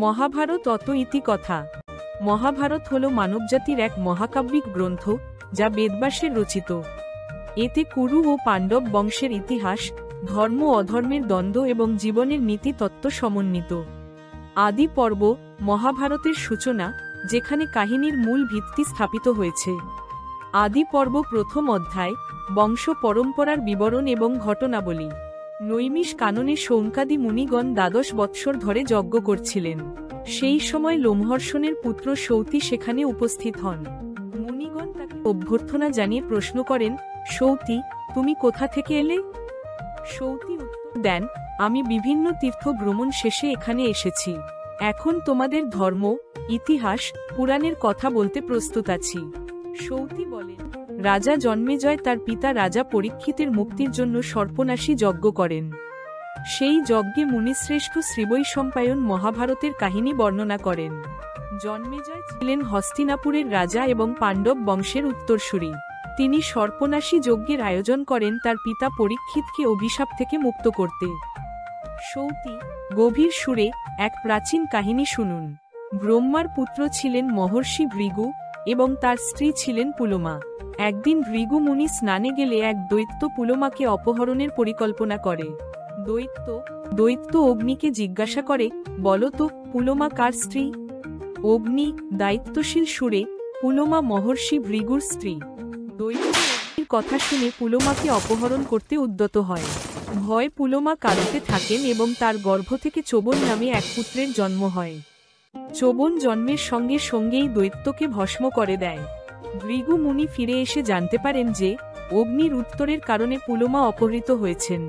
মহাভারত অত ইতিকথা। মহাভারত হল মানবজাতির এক মহাকাব্যিক গ্রন্থ, যা বেদব্যাসের রচিত। এতে কুরু ও পাণ্ডব বংশের ইতিহাস, ধর্ম অধর্মের দ্বন্দ্ব এবং জীবনের নীতি তত্ত্ব সমন্বিত। আদি পর্ব মহাভারতের সূচনা, যেখানে কাহিনীর মূল ভিত্তি স্থাপিত হয়েছে। আদি পর্ব প্রথম অধ্যায়, বংশ পরম্পরার বিবরণ এবং ঘটনাবলী। নৈমিষ কাননে শৌনকাদি মুনিগণ 12 বৎসর ধরে যজ্ঞ করছিলেন। সেই সময় লোমহর্ষণের পুত্র সৌতি সেখানে উপস্থিত হন। মুনিগণ তাকে অভ্যর্থনা জানিয়ে প্রশ্ন করেন, সৌতি, তুমি কোথা থেকে এলে? সৌতি উত্তর দেন, আমি বিভিন্ন তীর্থ ভ্রমণ শেষে এখানে এসেছি। এখন তোমাদের ধর্ম, ইতিহাস, পুরাণের কথা বলতে প্রস্তুত আছি। সৌতি বলেন, রাজা জন্মেজয় তার পিতা রাজা পরীক্ষিতের মুক্তির জন্য সর্পনাশী যজ্ঞ করেন। সেই যজ্ঞে মুনিশ্রেষ্ঠ শ্রীবৈশম্পায়ন মহাভারতের কাহিনী বর্ণনা করেন। জন্মেজয় ছিলেন হস্তিনাপুরের রাজা এবং পাণ্ডব বংশের উত্তরসূরি। তিনি সর্পনাশী যজ্ঞের আয়োজন করেন তার পিতা পরীক্ষিতকে অভিশাপ থেকে মুক্ত করতে। সৌতি গভীর সুরে এক প্রাচীন কাহিনী শুনুন। ব্রহ্মার পুত্র ছিলেন মহর্ষি ভৃগু এবং তার স্ত্রী ছিলেন পুলোমা। একদিন ভৃগু মুনি স্নানে গেলে এক দৈত্য পুলোমাকে অপহরণের পরিকল্পনা করে। দৈত্য অগ্নিকে জিজ্ঞাসা করে, বলো তো, পুলোমা কার স্ত্রী? অগ্নি দায়িত্বশীল সুরে, পুলোমা মহর্ষি ভৃগুর স্ত্রী। দৈত্যের কথা শুনে পুলোমাকে অপহরণ করতে উদ্যত হয়। ভয়ে পুলোমা কাঁদতে থাকেন এবং তার গর্ভ থেকে চোবন নামে এক পুত্রের জন্ম হয়। চোবন জন্মের সঙ্গে সঙ্গেই দৈত্যকে ভস্ম করে দেয়। ভৃগু মুনি ফিরে এসে জানতে পারেন যে অগ্নির উত্তরের কারণে পুলোমা অপহৃত হয়েছেন।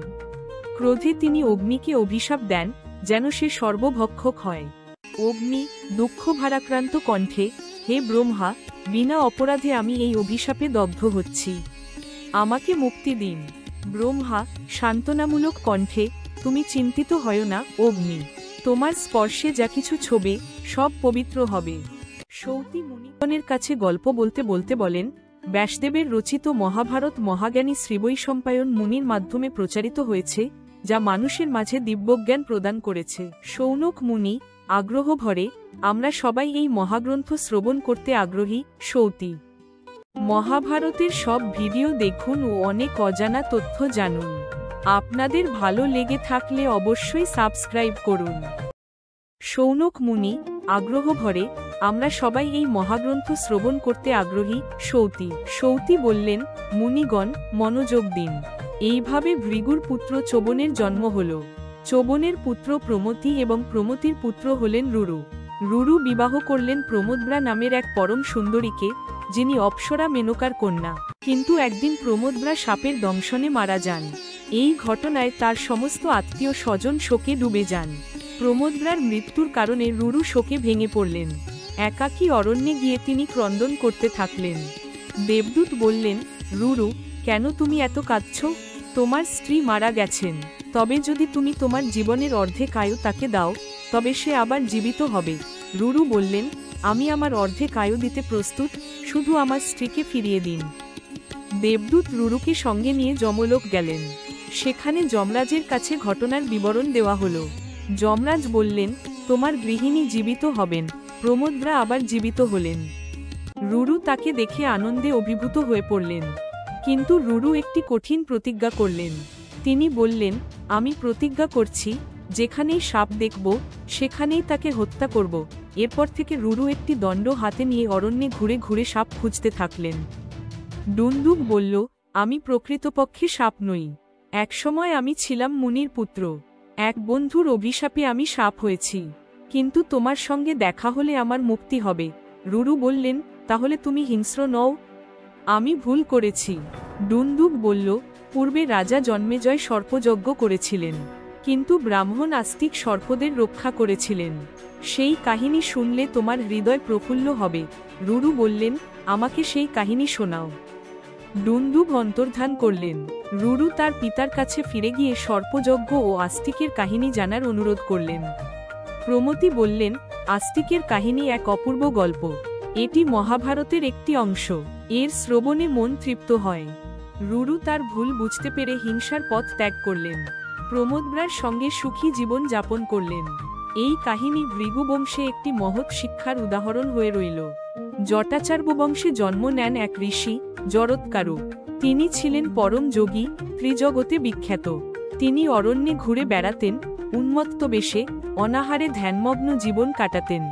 ক্রোধে তিনি অগ্নিকে অভিশাপ দেন যেন সে সর্বভক্ষক হয়। অগ্নি দুঃখ ভারাক্রান্ত কণ্ঠে, হে ব্রহ্মা, বিনা অপরাধে আমি এই অভিশাপে দগ্ধ হচ্ছি, আমাকে মুক্তি দিন। ব্রহ্মা সান্ত্বনামূলক কণ্ঠে, তুমি চিন্তিত হয় না অগ্নি, তোমার স্পর্শে যা কিছু ছোবে সব পবিত্র হবে। সৌতি মুনিগণের কাছে গল্প বলতে বলতে বলেন, ব্যাসদেবের রচিত মহাভারত মহাজ্ঞানী শ্রীবৈশম্পায়ন মুনির মাধ্যমে প্রচারিত হয়েছে, যা মানুষের মাঝে দিব্যজ্ঞান প্রদান করেছে। শৌনক মুনি আগ্রহ ভরে, আমরা সবাই এই মহাগ্রন্থ শ্রবণ করতে আগ্রহী। সৌতি মহাভারতের সব ভিডিও দেখুন ও অনেক অজানা তথ্য জানুন। আপনাদের ভালো লেগে থাকলে অবশ্যই সাবস্ক্রাইব করুন। শৌনক মুনি আগ্রহ ভরে, আমরা সবাই এই মহাগ্রন্থ শ্রবণ করতে আগ্রহী। সৌতি বললেন, মুনিগণ, মনোযোগ দিন। এইভাবে ভৃগুর পুত্র চোবনের জন্ম হল। চোবনের পুত্র প্রমতি এবং প্রমতির পুত্র হলেন রুরু। রুরু বিবাহ করলেন প্রমোদব্রা নামের এক পরম সুন্দরীকে, যিনি অপ্সরা মেনকার কন্যা। কিন্তু একদিন প্রমোদব্রা সাপের দংশনে মারা যান। এই ঘটনায় তার সমস্ত আত্মীয় স্বজন শোকে ডুবে যান। প্রমোদব্রার মৃত্যুর কারণে রুরু শোকে ভেঙে পড়লেন। একাকী অরণ্যে গিয়ে তিনি ক্রন্দন করতে থাকলেন। দেবদূত বললেন, রুরু, কেন তুমি এত কাঁদছ? তোমার স্ত্রী মারা গেছেন, তবে যদি তুমি তোমার জীবনের অর্ধেক আয়ু তাকে দাও, তবে সে আবার জীবিত হবে। রুরু বললেন, আমি আমার অর্ধেক আয়ু দিতে প্রস্তুত, শুধু আমার স্ত্রীকে ফিরিয়ে দিন। দেবদূত রুরুকে সঙ্গে নিয়ে যমলোক গেলেন। সেখানে যমরাজের কাছে ঘটনার বিবরণ দেওয়া হলো। যমরাজ বললেন, তোমার গৃহিণী জীবিত হবেন। প্রমোদব্রা আবার জীবিত হলেন। রুরু তাকে দেখে আনন্দে অভিভূত হয়ে পড়লেন। কিন্তু রুরু একটি কঠিন প্রতিজ্ঞা করলেন। তিনি বললেন, আমি প্রতিজ্ঞা করছি, যেখানেই সাপ দেখব সেখানেই তাকে হত্যা করব। এরপর থেকে রুরু একটি দণ্ড হাতে নিয়ে অরণ্যে ঘুরে ঘুরে সাপ খুঁজতে থাকলেন। ডুনডুব বলল, আমি প্রকৃতপক্ষে সাপ নই। একসময় আমি ছিলাম মুনির পুত্র। এক বন্ধুর অভিশাপে আমি সাপ হয়েছি, কিন্তু তোমার সঙ্গে দেখা হলে আমার মুক্তি হবে। রুরু বললেন, তাহলে তুমি হিংস্র নও? আমি ভুল করেছি। ডুনডুব বলল, পূর্বে রাজা জন্মেজয় সর্পযজ্ঞ করেছিলেন, কিন্তু ব্রাহ্মণ আস্তিক সর্পদের রক্ষা করেছিলেন। সেই কাহিনী শুনলে তোমার হৃদয় প্রফুল্ল হবে। রুরু বললেন, আমাকে সেই কাহিনী শোনাও। ডুনডুব অন্তর্ধান করলেন। রুরু তার পিতার কাছে ফিরে গিয়ে সর্পযজ্ঞ ও আস্তিকের কাহিনী জানার অনুরোধ করলেন। প্রমতি বললেন, আস্তিকের কাহিনী এক অপূর্ব গল্প। এটি মহাভারতের একটি অংশ। এর শ্রবণে মন তৃপ্ত হয়। রুরু তার ভুল বুঝতে পেরে হিংসার পথ ত্যাগ করলেন। প্রমোদব্রার সঙ্গে সুখী জীবন যাপন করলেন। এই কাহিনী ভৃগু বংশে একটি মহৎ শিক্ষার উদাহরণ হয়ে রইল। জটাচার্য বংশে জন্ম নেন এক ঋষি জরৎকারু। তিনি ছিলেন পরম যোগী, ত্রিজগতে বিখ্যাত। তিনি অরণ্যে ঘুরে বেড়াতেন, উন্মত্ত বেশে অনাহারে ধ্যানমগ্ন জীবন কাটাতেন।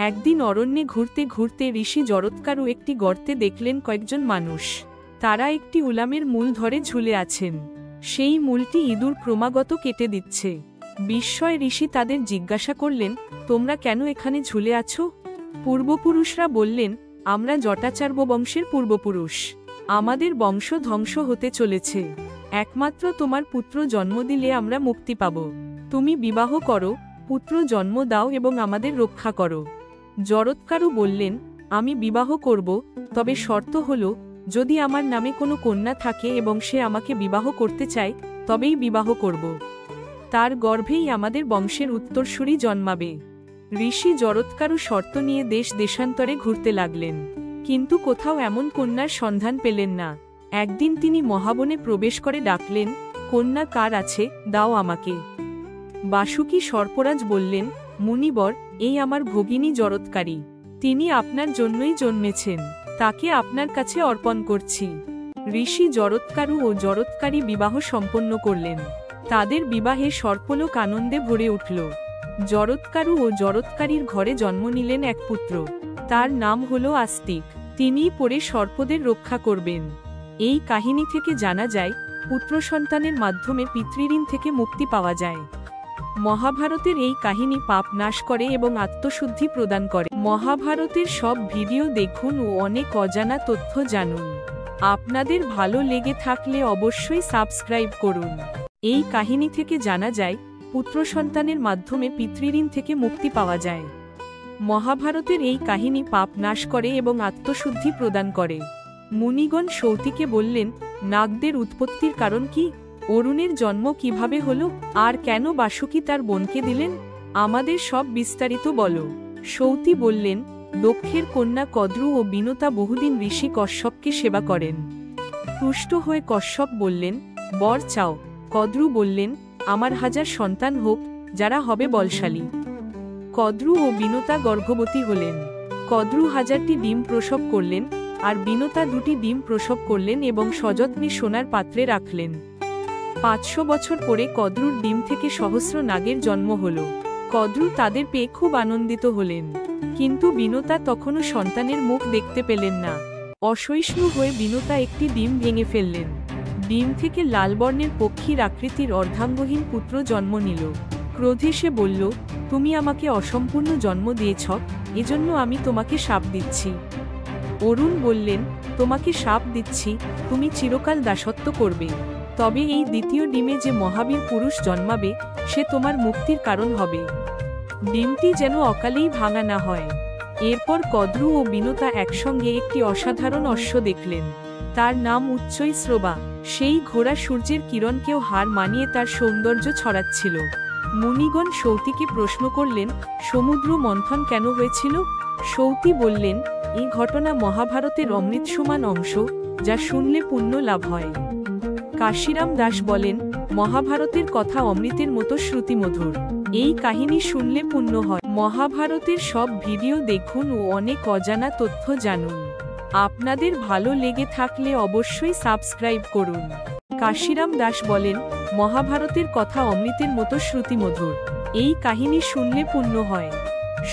একদিন অরণ্যে ঘুরতে ঘুরতে ঋষি জরৎকারু একটি গর্তে দেখলেন কয়েকজন মানুষ। তারা একটি উলামের মূল ধরে ঝুলে আছেন। সেই মূলটি ইঁদুর ক্রমাগত কেটে দিচ্ছে। বিস্ময় ঋষি তাদের জিজ্ঞাসা করলেন, তোমরা কেন এখানে ঝুলে আছো? পূর্বপুরুষরা বললেন, আমরা জটাচার্য বংশের পূর্বপুরুষ। আমাদের বংশ ধ্বংস হতে চলেছে। একমাত্র তোমার পুত্র জন্ম দিলে আমরা মুক্তি পাব। তুমি বিবাহ করো, পুত্র জন্ম দাও এবং আমাদের রক্ষা করো। জরৎকারু বললেন, আমি বিবাহ করব, তবে শর্ত হল যদি আমার নামে কোনো কন্যা থাকে এবং সে আমাকে বিবাহ করতে চায়, তবেই বিবাহ করব। তার গর্ভেই আমাদের বংশের উত্তরসূরি জন্মাবে। ঋষি জরৎকারু শর্ত নিয়ে দেশ দেশান্তরে ঘুরতে লাগলেন, কিন্তু কোথাও এমন কন্যার সন্ধান পেলেন না। একদিন তিনি মহাবনে প্রবেশ করে ডাকলেন, কন্যা কার আছে, দাও আমাকে। বাসুকী সর্পরাজ বললেন, মুনিবর, এই আমার ভগিনী জরৎকারী। তিনি আপনার জন্যই জন্মেছেন, তাকে আপনার কাছে অর্পণ করছি। ঋষি জরৎকারু ও জরৎকারী বিবাহ সম্পন্ন করলেন। তাদের বিবাহে সর্পলোক আনন্দে ভরে উঠল। জরৎকারু ও জরৎকারীর ঘরে জন্ম নিলেন এক পুত্র। তার নাম হল আস্তিক। তিনিই পরে সর্পদের রক্ষা করবেন। এই কাহিনী থেকে জানা যায়, পুত্র সন্তানের মাধ্যমে পিতৃঋণ থেকে মুক্তি পাওয়া যায়। মহাভারতের এই কাহিনী পাপ নাশ করে এবং আত্মশুদ্ধি প্রদান করে। মহাভারতের সব ভিডিও দেখুন ও অনেক অজানা তথ্য জানুন। আপনাদের ভালো লেগে থাকলে অবশ্যই সাবস্ক্রাইব করুন। এই কাহিনী থেকে জানা যায়, পুত্র সন্তানের মাধ্যমে পিতৃঋণ থেকে মুক্তি পাওয়া যায়। মহাভারতের এই কাহিনী পাপ নাশ করে এবং আত্মশুদ্ধি প্রদান করে। মুনিগণ সৌতিকে বললেন, নাগদের উৎপত্তির কারণ কি? অরুণের জন্ম কিভাবে হলো? আর কেন বাসুকী তার বোনকে দিলেন? আমাদের সব বিস্তারিত বলো। সৌতি বললেন, দক্ষের কন্যা কদ্রু ও বিনতা বহুদিন ঋষি কশ্যপকে সেবা করেন। তুষ্ট হয়ে কশ্যপ বললেন, বর চাও। কদ্রু বললেন, আমার 1000 সন্তান হোক, যারা হবে বলশালী। কদ্রু ও বিনতা গর্ভবতী হলেন। কদ্রু 1000টি ডিম প্রসব করলেন, আর বিনতা 2টি ডিম প্রসব করলেন এবং সযত্নে সোনার পাত্রে রাখলেন। 500 বছর পরে কদ্রুর ডিম থেকে সহস্র নাগের জন্ম হল। কদ্রু তাদের পেয়ে খুব আনন্দিত হলেন, কিন্তু বিনতা তখনও সন্তানের মুখ দেখতে পেলেন না। অসহিষ্ণু হয়ে বিনতা একটি ডিম ভেঙে ফেললেন। ডিম থেকে লাল বর্ণের পক্ষীর আকৃতির অর্ধাঙ্গহীন পুত্র জন্ম নিল। ক্রোধে সে বলল, তুমি আমাকে অসম্পূর্ণ জন্ম দিয়েছ, এজন্য আমি তোমাকে শাপ দিচ্ছি। অরুণ বললেন, তোমাকে শাপ দিচ্ছি, তুমি চিরকাল দাসত্ব করবে। তবে এই দ্বিতীয় ডিমে যে মহাবীর পুরুষ জন্মাবে, সে তোমার মুক্তির কারণ হবে। ডিমটি যেন অকালেই ভাঙা না হয়। এরপর কদ্রু ও বিনতা একসঙ্গে একটি অসাধারণ অশ্ব দেখলেন। তার নাম উচ্চৈশ্রবা। সেই ঘোড়া সূর্যের কিরণকেও হার মানিয়ে তার সৌন্দর্য ছড়াচ্ছিল। মুনিগণ সৌতিকে প্রশ্ন করলেন, সমুদ্র মন্থন কেন হয়েছিল? সৌতি বললেন, এই ঘটনা মহাভারতের অমৃত সমান অংশ, যা শুনলে পুণ্য লাভ হয়। কাশিরাম দাস বলেন, মহাভারতের কথা অমৃতের মতো শ্রুতিমধুর। এই কাহিনী শুনলে পুণ্য হয়। মহাভারতের সব ভিডিও দেখুন ও অনেক অজানা তথ্য জানুন। আপনাদের ভালো লেগে থাকলে অবশ্যই সাবস্ক্রাইব করুন। কাশিরাম দাস বলেন, মহাভারতের কথা অমৃতের মতো শ্রুতিমধুর। এই কাহিনী শুনলে পুণ্য হয়।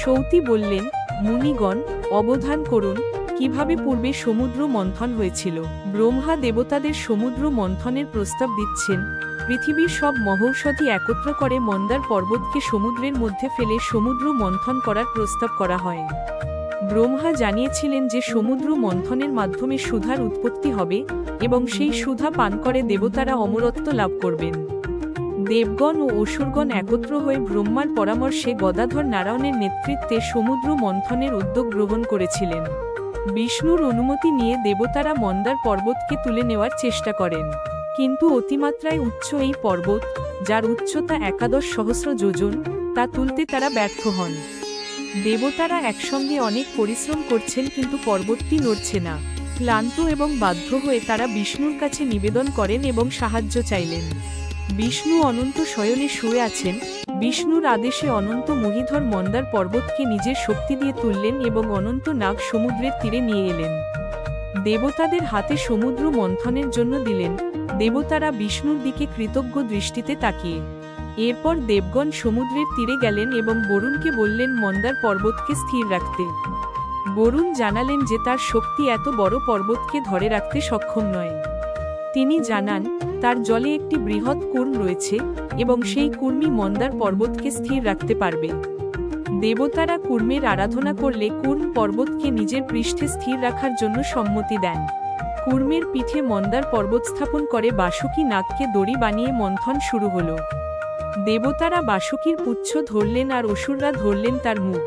সৌতি বললেন, মুনিগণ, অবধান করুন, কিভাবে পূর্বে সমুদ্র মন্থন হয়েছিল। ব্রহ্মা দেবতাদের সমুদ্র মন্থনের প্রস্তাব দিচ্ছেন। পৃথিবীর সব মহৌষধি একত্র করে মন্দার পর্বতকে সমুদ্রের মধ্যে ফেলে সমুদ্র মন্থন করার প্রস্তাব করা হয়। ব্রহ্মা জানিয়েছিলেন যে সমুদ্র মন্থনের মাধ্যমে সুধার উৎপত্তি হবে এবং সেই সুধা পান করে দেবতারা অমরত্ব লাভ করবেন। দেবগণ ও অসুরগণ একত্র হয়ে ব্রহ্মার পরামর্শে গদাধর নারায়ণের নেতৃত্বে সমুদ্র মন্থনের উদ্যোগ গ্রহণ করেছিলেন। বিষ্ণুর অনুমতি নিয়ে দেবতারা মন্দার পর্বতকে তুলে নেওয়ার চেষ্টা করেন, কিন্তু অতিমাত্রায় উচ্চ এই পর্বত, যার উচ্চতা 11 সহস্র যোজন, তা তুলতে তারা ব্যর্থ হন। দেবতারা একসঙ্গে অনেক পরিশ্রম করছেন, কিন্তু পর্বতটি নড়ছে না। ক্লান্ত এবং বাধ্য হয়ে তারা বিষ্ণুর কাছে নিবেদন করেন এবং সাহায্য চাইলেন। বিষ্ণু অনন্ত শয়নে শুয়ে আছেন, বিষ্ণুর আদেশে অনন্ত মহীধর মন্দার পর্বতকে নিজের শক্তি দিয়ে তুললেন এবং অনন্ত নাগ সমুদ্রের তীরে নিয়ে এলেন। দেবতাদের হাতে সমুদ্র মন্থনের জন্য দিলেন। দেবতারা বিষ্ণুর দিকে কৃতজ্ঞ দৃষ্টিতে তাকিয়ে। এরপর দেবগণ সমুদ্রের তীরে গেলেন এবং বরুণকে বললেন মন্দার পর্বতকে স্থির রাখতে। বরুণ জানালেন যে তার শক্তি এত বড় পর্বতকে ধরে রাখতে সক্ষম নয়। তিনি জানান তার জলে একটি বৃহৎ কূর্ম রয়েছে এবং সেই কূর্মই মন্দার পর্বতকে স্থির রাখতে পারবে। দেবতারা কূর্মের আরাধনা করলে কূর্ম পর্বতকে নিজের পৃষ্ঠে স্থির রাখার জন্য সম্মতি দেন। কূর্মের পিঠে মন্দার পর্বত স্থাপন করে বাসুকী নাগকে দড়ি বানিয়ে মন্থন শুরু হল। দেবতারা বাসুকীর পুচ্ছ ধরলেন আর অসুররা ধরলেন তার মুখ।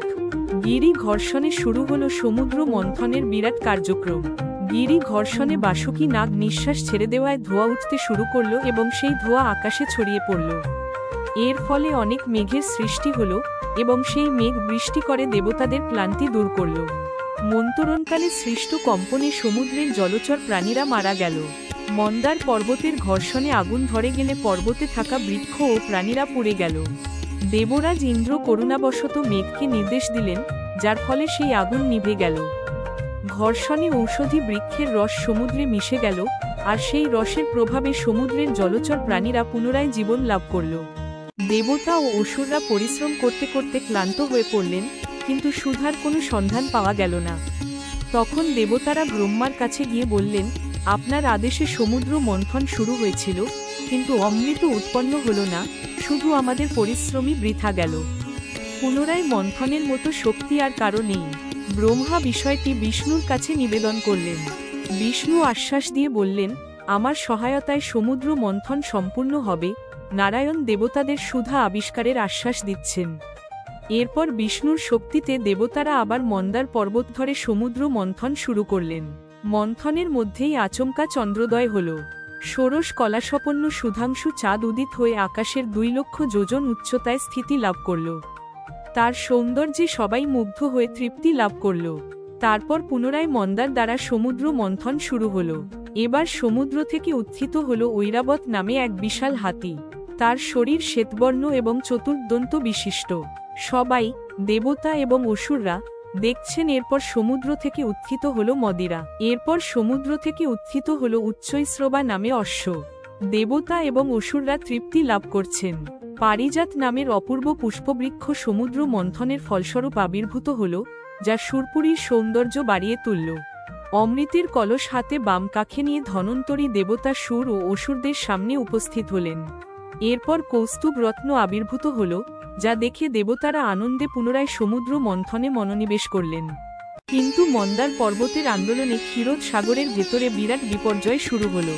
গিরি ঘর্ষণে শুরু হল সমুদ্র মন্থনের বিরাট কার্যক্রম। গিরি ঘর্ষণে বাসুকী নাগ নিঃশ্বাস ছেড়ে দেওয়ায় ধোঁয়া উঠতে শুরু করল এবং সেই ধোঁয়া আকাশে ছড়িয়ে পড়ল। এর ফলে অনেক মেঘের সৃষ্টি হল এবং সেই মেঘ বৃষ্টি করে দেবতাদের ক্লান্তি দূর করল। মন্তরণকালে সৃষ্ট কম্পনে সমুদ্রের জলচর প্রাণীরা মারা গেল। মন্দার পর্বতের ঘর্ষণে আগুন ধরে গেলে পর্বতে থাকা বৃক্ষ ও প্রাণীরা পুড়ে গেল। দেবরাজ ইন্দ্র করুণাবশত মেঘকে নির্দেশ দিলেন, যার ফলে সেই আগুন নিভে গেল। ঘর্ষণে ঔষধি বৃক্ষের রস সমুদ্রে মিশে গেল আর সেই রসের প্রভাবে সমুদ্রের জলচর প্রাণীরা পুনরায় জীবন লাভ করল। দেবতা ও অসুররা পরিশ্রম করতে করতে ক্লান্ত হয়ে পড়লেন, কিন্তু সুধার কোনো সন্ধান পাওয়া গেল না। তখন দেবতারা ব্রহ্মার কাছে গিয়ে বললেন, আপনার আদেশে সমুদ্র মন্থন শুরু হয়েছিল, কিন্তু অমৃত উৎপন্ন হল না, শুধু আমাদের পরিশ্রমই বৃথা গেল। পুনরায় মন্থনের মতো শক্তি আর কারো নেই। ব্রহ্মা বিষয়টি বিষ্ণুর কাছে নিবেদন করলেন। বিষ্ণু আশ্বাস দিয়ে বললেন, আমার সহায়তায় সমুদ্র মন্থন সম্পূর্ণ হবে। নারায়ণ দেবতাদের সুধা আবিষ্কারের আশ্বাস দিচ্ছেন। এরপর বিষ্ণুর শক্তিতে দেবতারা আবার মন্দার পর্বত ধরে সমুদ্র মন্থন শুরু করলেন। মন্থনের মধ্যেই আচমকা চন্দ্রোদয় হল। ষোড়শ কলাসপন্ন সুধাংশু চাঁদ উদিত হয়ে আকাশের 2 লক্ষ যোজন উচ্চতায় স্থিতি লাভ করল। তার সৌন্দর্যে সবাই মুগ্ধ হয়ে তৃপ্তি লাভ করল। তারপর পুনরায় মন্দার দ্বারা সমুদ্র মন্থন শুরু হল। এবার সমুদ্র থেকে উত্থিত হল ঐরাবত নামে এক বিশাল হাতি। তার শরীর শ্বেতবর্ণ এবং চতুর্দন্ত বিশিষ্ট। সবাই, দেবতা এবং অসুররা দেখছেন। এরপর সমুদ্র থেকে উত্থিত হল মদিরা। এরপর সমুদ্র থেকে উত্থিত হল উচ্চৈশ্রবা নামে অশ্ব। দেবতা এবং অসুররা তৃপ্তি লাভ করছেন। পারিজাত নামের অপূর্ব পুষ্পবৃক্ষ সমুদ্র মন্থনের ফলস্বরূপ আবির্ভূত হল, যা সুরপুরীর সৌন্দর্য বাড়িয়ে তুলল। অমৃতের কলস হাতে বাম কাখে নিয়ে ধনন্তরী দেবতা সুর ও অসুরদের সামনে উপস্থিত হলেন। এরপর কৌস্তুভ রত্ন আবির্ভূত হল, যা দেখে দেবতারা আনন্দে পুনরায় সমুদ্র মন্থনে মনোনিবেশ করলেন। কিন্তু মন্দার পর্বতের আন্দোলনে ক্ষীরোদ সাগরের ভেতরে বিরাট বিপর্যয় শুরু হল।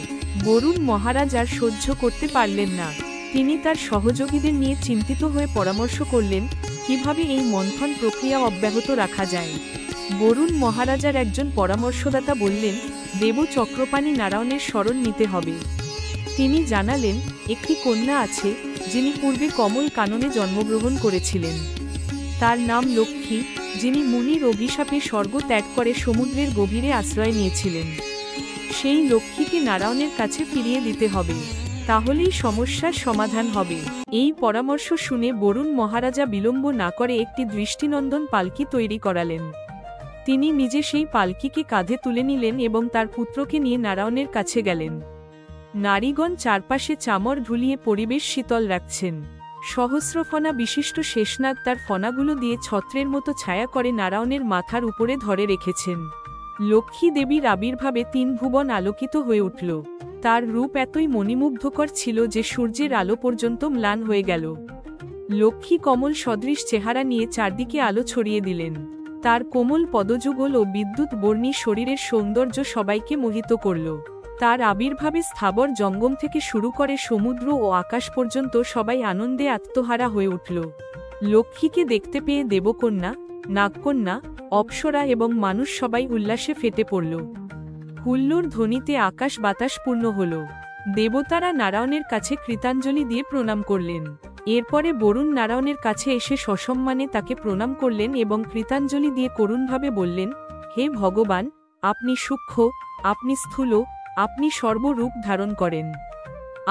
বরুণ মহারাজ আর সহ্য করতে পারলেন না। তিনি তার সহযোগীদের নিয়ে চিন্তিত হয়ে পরামর্শ করলেন, কিভাবে এই মন্থন প্রক্রিয়া অব্যাহত রাখা যায়। বরুণ মহারাজার একজন পরামর্শদাতা বললেন, দেব চক্রপাণি নারায়ণের শরণ নিতে হবে। তিনি জানালেন, একটি কন্যা আছে, যিনি পূর্বে কমল কাননে জন্মগ্রহণ করেছিলেন। তার নাম লক্ষ্মী, যিনি মুনির অভিশাপে স্বর্গ ত্যাগ করে সমুদ্রের গভীরে আশ্রয় নিয়েছিলেন। সেই লক্ষ্মীকে নারায়ণের কাছে ফিরিয়ে দিতে হবে, তাহলেই সমস্যার সমাধান হবে। এই পরামর্শ শুনে বরুণ মহারাজা বিলম্ব না করে একটি দৃষ্টিনন্দন পালকি তৈরি করালেন। তিনি নিজে সেই পালকিকে কাঁধে তুলে নিলেন এবং তার পুত্রকে নিয়ে নারায়ণের কাছে গেলেন। নারীগণ চারপাশে চামর ঢুলিয়ে পরিবেশ শীতল রাখছেন। সহস্রফনা বিশিষ্ট শেষনাগ তার ফনাগুলো দিয়ে ছত্রের মতো ছায়া করে নারায়ণের মাথার উপরে ধরে রেখেছেন। লক্ষ্মী দেবীর আবির্ভাবে 3 ভুবন আলোকিত হয়ে উঠল। তার রূপ এতই মণিমুগ্ধকর ছিল যে সূর্যের আলো পর্যন্ত ম্লান হয়ে গেল। লক্ষ্মী কমল সদৃশ চেহারা নিয়ে চারদিকে আলো ছড়িয়ে দিলেন। তার কোমল পদযুগল ও বিদ্যুৎ বর্ণী শরীরের সৌন্দর্য সবাইকে মোহিত করল। তার আবির্ভাবে স্থাবর জঙ্গম থেকে শুরু করে সমুদ্র ও আকাশ পর্যন্ত সবাই আনন্দে আত্মহারা হয়ে উঠল। লক্ষ্মীকে দেখতে পেয়ে দেবকন্যা, নাগকন্যা, অপ্সরা এবং মানুষ সবাই উল্লাসে ফেটে পড়ল। হুল্লোড় ধ্বনিতে আকাশ বাতাস পূর্ণ হল। দেবতারা নারায়ণের কাছে কৃতাঞ্জলি দিয়ে প্রণাম করলেন। এরপরে বরুণ নারায়ণের কাছে এসে সসম্মানে তাকে প্রণাম করলেন এবং কৃতাঞ্জলি দিয়ে করুণভাবে বললেন, হে ভগবান, আপনি সূক্ষ্ম, আপনি স্থূল, আপনি সর্বরূপ ধারণ করেন।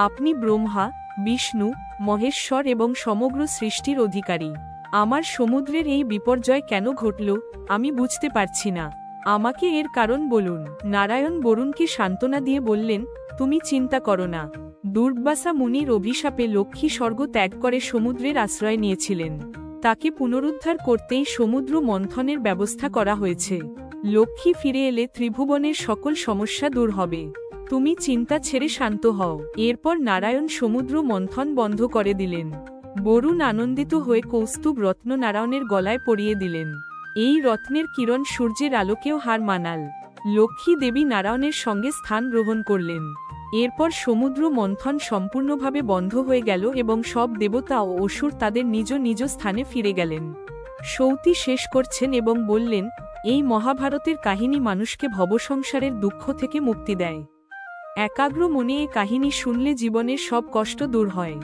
আপনি ব্রহ্মা, বিষ্ণু, মহেশ্বর এবং সমগ্র সৃষ্টির অধিকারী। আমার সমুদ্রের এই বিপর্যয় কেন ঘটল আমি বুঝতে পারছি না। আমাকে এর কারণ বলুন। নারায়ণ বরুণকে সান্ত্বনা দিয়ে বললেন, তুমি চিন্তা করো না। দুর্বাসা মুনির অভিশাপে লক্ষ্মী স্বর্গ ত্যাগ করে সমুদ্রের আশ্রয় নিয়েছিলেন। তাকে পুনরুদ্ধার করতেই সমুদ্র মন্থনের ব্যবস্থা করা হয়েছে। লক্ষ্মী ফিরে এলে ত্রিভুবনের সকল সমস্যা দূর হবে। তুমি চিন্তা ছেড়ে শান্ত হও। এরপর নারায়ণ সমুদ্র মন্থন বন্ধ করে দিলেন। বরুণ আনন্দিত হয়ে কৌস্তুভ রত্ন নারায়ণের গলায় পরিয়ে দিলেন। এই রত্নের কিরণ সূর্যের আলোকেও হার মানাল। লক্ষ্মী দেবী নারায়ণের সঙ্গে স্থান গ্রহণ করলেন। এরপর সমুদ্র মন্থন সম্পূর্ণভাবে বন্ধ হয়ে গেল এবং সব দেবতা ও অসুর তাদের নিজ নিজ স্থানে ফিরে গেলেন। সৌতি শেষ করছেন এবং বললেন, এই মহাভারতের কাহিনী মানুষকে ভবসংসারের দুঃখ থেকে মুক্তি দেয়। একাগ্র মনে এ কাহিনী শুনলে জীবনের সব কষ্ট দূর হয়।